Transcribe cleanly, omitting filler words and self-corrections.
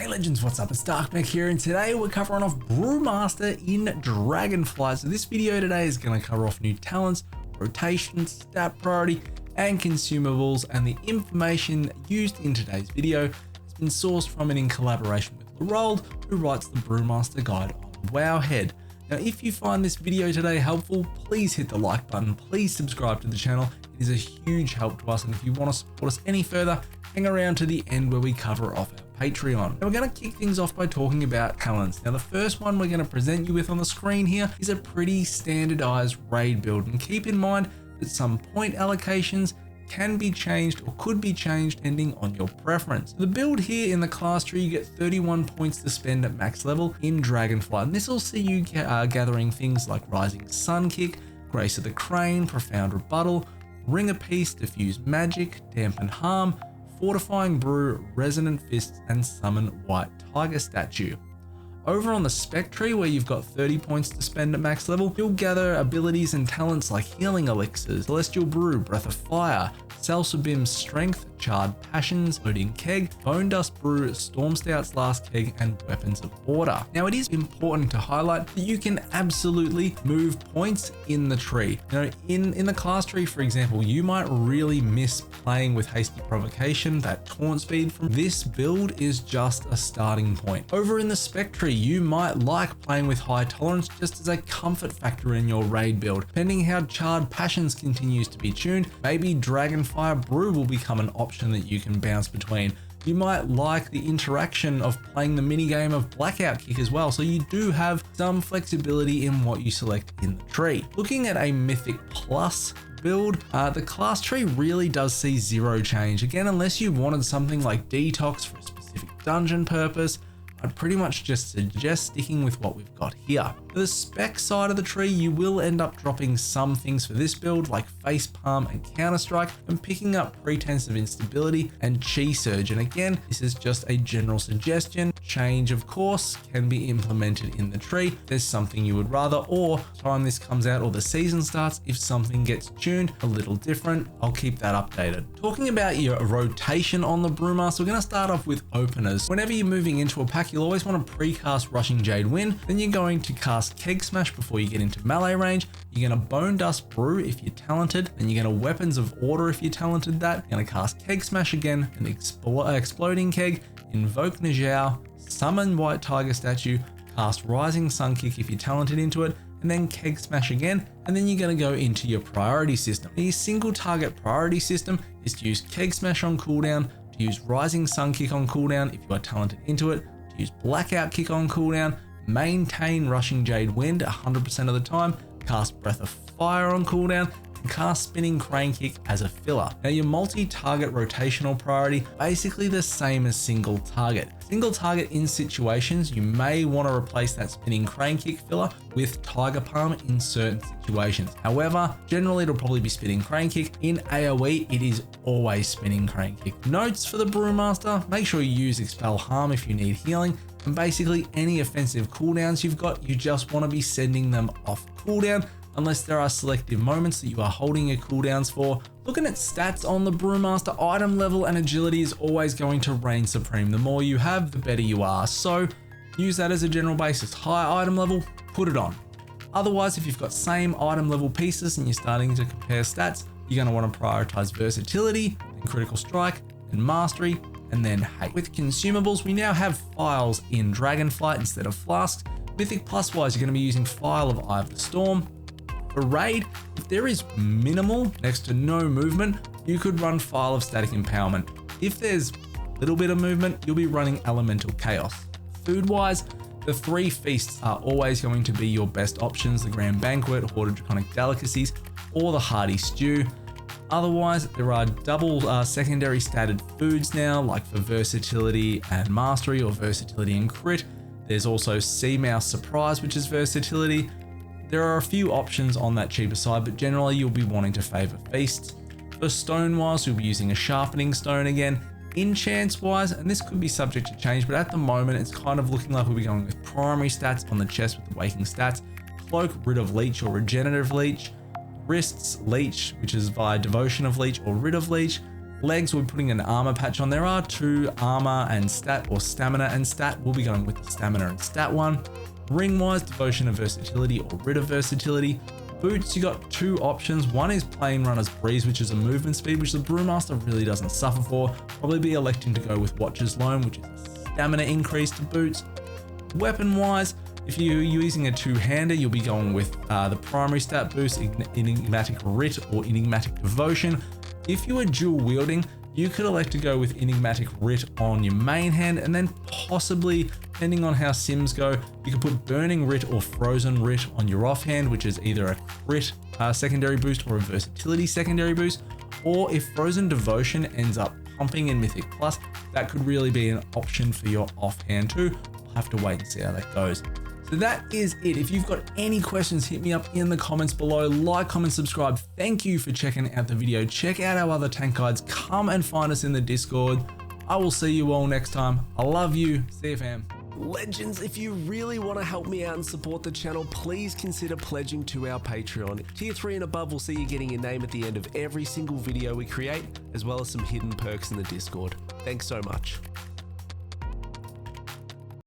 Hey legends, what's up? It's Darkmech here, and today we're covering off Brewmaster in Dragonflight. So this video today is going to cover off new talents, rotations, stat priority, and consumables, and the information used in today's video has been sourced from and in collaboration with Lerold, who writes the Brewmaster guide on Wowhead. Now, if you find this video today helpful, please hit the like button, please subscribe to the channel. It is a huge help to us, and if you want to support us any further, hang around to the end where we cover off our Patreon. Now we're going to kick things off by talking about talents. Now the first one we're going to present you with on the screen here is a pretty standardized raid build, and keep in mind that some point allocations can be changed or could be changed depending on your preference. The build here in the class tree, you get 31 points to spend at max level in Dragonflight, and this will see you gathering things like Rising Sun Kick, Grace of the Crane, Profound Rebuttal, Ring of Peace, Diffuse Magic, Dampen Harm, Fortifying Brew, Resonant Fists, and Summon White Tiger Statue. Over on the spec tree, where you've got 30 points to spend at max level, you'll gather abilities and talents like Healing Elixirs, Celestial Brew, Breath of Fire, Salsabim's Strength, Charred Passions, Loading Keg, Bone Dust Brew, Storm Stout's Last Keg, and Weapons of Order. Now it is important to highlight that you can absolutely move points in the tree. You know, in the class tree, for example, you might really miss playing with Hasty Provocation. That taunt speed from this build is just a starting point. Over in the spec tree, you might like playing with High Tolerance just as a comfort factor in your raid build. Depending how Charred Passions continues to be tuned, maybe Dragonfire Brew will become an option that you can bounce between. You might like the interaction of playing the minigame of Blackout Kick as well, so you do have some flexibility in what you select in the tree. Looking at a Mythic Plus build, the class tree really does see zero change. Again, unless you wanted something like Detox for a specific dungeon purpose, I'd pretty much just suggest sticking with what we've got here. For the spec side of the tree, you will end up dropping some things for this build like Facepalm and Counterstrike, and picking up Pretense of Instability and Chi Surge. And again, this is just a general suggestion. Change, of course, can be implemented in the tree if there's something you would rather, or time this comes out or the season starts, if something gets tuned a little different, I'll keep that updated. Talking about your rotation on the Brewmaster, we're going to start off with openers. Whenever you're moving into a pack, you'll always want to pre-cast Rushing Jade Wind, then you're going to cast Keg Smash before you get into melee range. You're going to Bone Dust Brew if you're talented, and you're going to Weapons of Order if you're talented that. You're going to cast Keg Smash again, and Exploding Keg, Invoke Najau, Summon White Tiger Statue, cast Rising Sun Kick if you're talented into it, and then Keg Smash again, and then you're going to go into your priority system. The single target priority system is to use Keg Smash on cooldown, to use Rising Sun Kick on cooldown if you are talented into it, to use Blackout Kick on cooldown, maintain Rushing Jade Wind 100% of the time, cast Breath of Fire on cooldown, and cast Spinning Crane Kick as a filler. Now your multi-target rotational priority, basically the same as single target. Single target in situations, you may want to replace that Spinning Crane Kick filler with Tiger Palm in certain situations. However, generally it'll probably be Spinning Crane Kick. In AoE, it is always Spinning Crane Kick. Notes for the Brewmaster: make sure you use Expel Harm if you need healing, and basically any offensive cooldowns you've got, you just want to be sending them off cooldown, unless there are selective moments that you are holding your cooldowns for. Looking at stats on the Brewmaster, item level and agility is always going to reign supreme. The more you have, the better you are. So use that as a general basis. High item level, put it on. Otherwise, if you've got same item level pieces and you're starting to compare stats, you're going to want to prioritize versatility, and critical strike, and mastery, and then hate. With consumables, we now have files in Dragonflight instead of flasks. Mythic Plus wise, you're going to be using File of Eye of the Storm. For raid, if there is minimal, next to no movement, you could run File of Static Empowerment. If there's a little bit of movement, you'll be running Elemental Chaos. Food wise, the 3 feasts are always going to be your best options: the Grand Banquet, Horde of Draconic Delicacies, or the Hearty Stew. Otherwise, there are double secondary statted foods now, like for versatility and mastery, or versatility and crit. There's also Sea Mouse Surprise, which is versatility. There are a few options on that cheaper side, but generally you'll be wanting to favor feasts. For stone wise, you'll be using a Sharpening Stone again. Enchants wise, and this could be subject to change, but at the moment it's kind of looking like we'll be going with primary stats on the chest with the Waking stats. Cloak, Rid of Leech or Regenerative Leech. Wrists, Leech, which is via Devotion of Leech or Rid of Leech. Legs, we're putting an armor patch on. There are 2 armor and stat, or stamina and stat. We'll be going with the stamina and stat one. Ring wise, devotion and versatility, or rid of versatility. Boots, you got 2 options. One is plain runner's breeze, which is a movement speed, which the Brewmaster really doesn't suffer for. Probably be electing to go with watcher's loan, which is a stamina increase to boots. Weapon wise, if you're using a 2-hander, you'll be going with the primary stat boost, enigmatic writ or enigmatic devotion. If you are dual wielding, you could elect to go with enigmatic writ on your main hand, and then possibly, depending on how sims go, you could put burning writ or frozen writ on your offhand, which is either a crit secondary boost or a versatility secondary boost. Or if frozen devotion ends up pumping in Mythic Plus, that could really be an option for your offhand too. We'll have to wait and see how that goes. So that is it. If you've got any questions, hit me up in the comments below. Like, comment, subscribe. Thank you for checking out the video. Check out our other tank guides. Come and find us in the Discord. I will see you all next time. I love you. See you, fam. Legends, if you really want to help me out and support the channel, please consider pledging to our Patreon. Tier 3 and above will see you getting your name at the end of every single video we create, as well as some hidden perks in the Discord. Thanks so much.